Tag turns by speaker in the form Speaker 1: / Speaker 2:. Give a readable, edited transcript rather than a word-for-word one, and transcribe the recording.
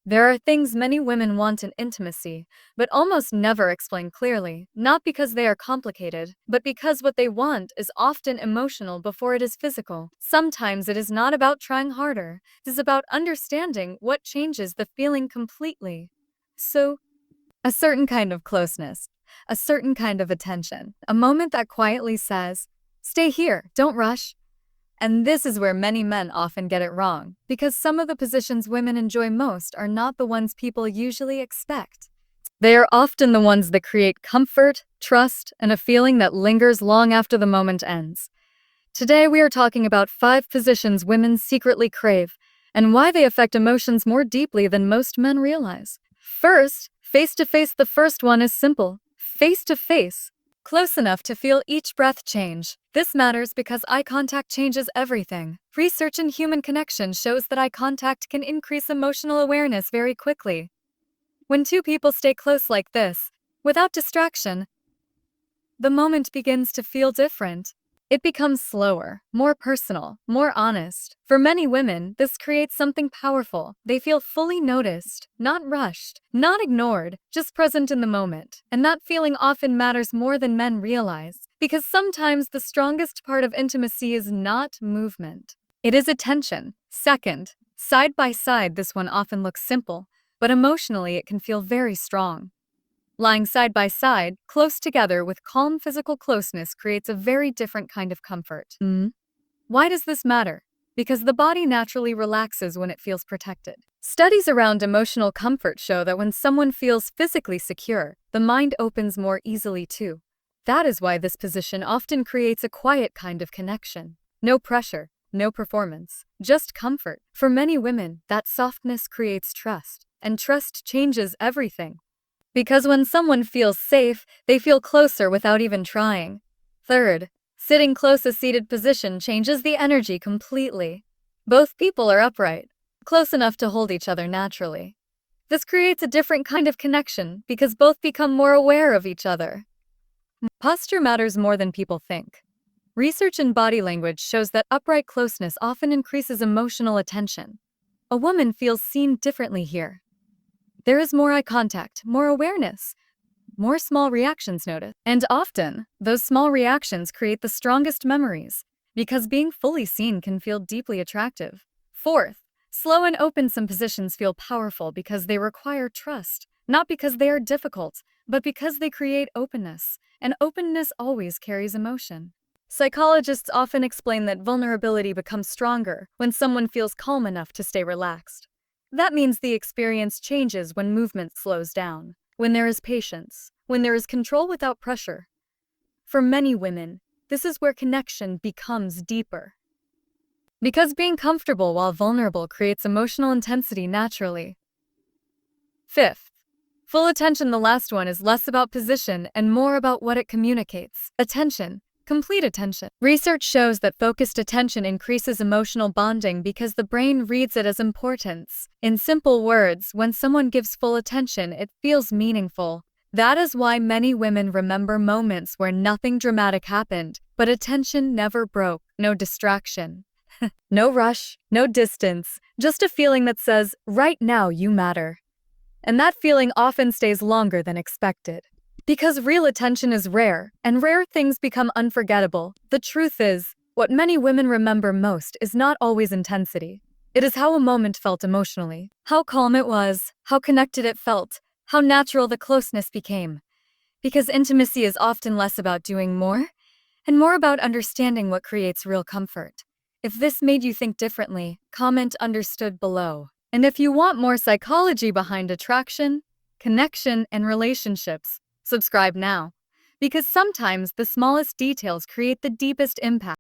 Speaker 1: There are things many women want in intimacy, but almost never explain clearly, not because they are complicated, but because what they want is often emotional before it is physical. Sometimes it is not about trying harder, it is about understanding what changes the feeling completely. So, a certain kind of closeness, a certain kind of attention, a moment that quietly says, "Stay here, don't rush." And this is where many men often get it wrong, because some of the positions women enjoy most are not the ones people usually expect. They are often the ones that create comfort, trust, and a feeling that lingers long after the moment ends. Today we are talking about 5 positions women secretly crave, and why they affect emotions more deeply than most men realize. First, face to face. The first one is simple. Face to face. Close enough to feel each breath change. This matters because eye contact changes everything. Research in human connection shows that eye contact can increase emotional awareness very quickly. When two people stay close like this, without distraction, the moment begins to feel different. It becomes slower, more personal, more honest. For many women, this creates something powerful. They feel fully noticed, not rushed, not ignored, just present in the moment. And that feeling often matters more than men realize, because sometimes the strongest part of intimacy is not movement. It is attention. Second, side by side. This one often looks simple, but emotionally it can feel very strong. Lying side by side, close together with calm physical closeness creates a very different kind of comfort. Why does this matter? Because the body naturally relaxes when it feels protected. Studies around emotional comfort show that when someone feels physically secure, the mind opens more easily too. That is why this position often creates a quiet kind of connection. No pressure, no performance, just comfort. For many women, that softness creates trust, and trust changes everything. Because when someone feels safe, they feel closer without even trying. Third, sitting close. A seated position changes the energy completely. Both people are upright, close enough to hold each other naturally. This creates a different kind of connection because both become more aware of each other. Posture matters more than people think. Research in body language shows that upright closeness often increases emotional attention. A woman feels seen differently here. There is more eye contact, more awareness, more small reactions noticed. And often, those small reactions create the strongest memories, because being fully seen can feel deeply attractive. Fourth, slow and open. Some positions feel powerful because they require trust, not because they are difficult, but because they create openness, and openness always carries emotion. Psychologists often explain that vulnerability becomes stronger when someone feels calm enough to stay relaxed. That means the experience changes when movement slows down, when there is patience, when there is control without pressure. For many women, this is where connection becomes deeper. Because being comfortable while vulnerable creates emotional intensity naturally. Fifth, full attention. The last one is less about position and more about what it communicates. Attention. Complete attention. Research shows that focused attention increases emotional bonding because the brain reads it as importance. In simple words, when someone gives full attention, it feels meaningful. That is why many women remember moments where nothing dramatic happened, but attention never broke. No distraction. No rush, no distance, just a feeling that says, "Right now you matter." And that feeling often stays longer than expected. Because real attention is rare, and rare things become unforgettable. The truth is, what many women remember most is not always intensity. It is how a moment felt emotionally, how calm it was, how connected it felt, how natural the closeness became. Because intimacy is often less about doing more, and more about understanding what creates real comfort. If this made you think differently, comment understood below. And if you want more psychology behind attraction, connection, and relationships, subscribe now, because sometimes the smallest details create the deepest impact.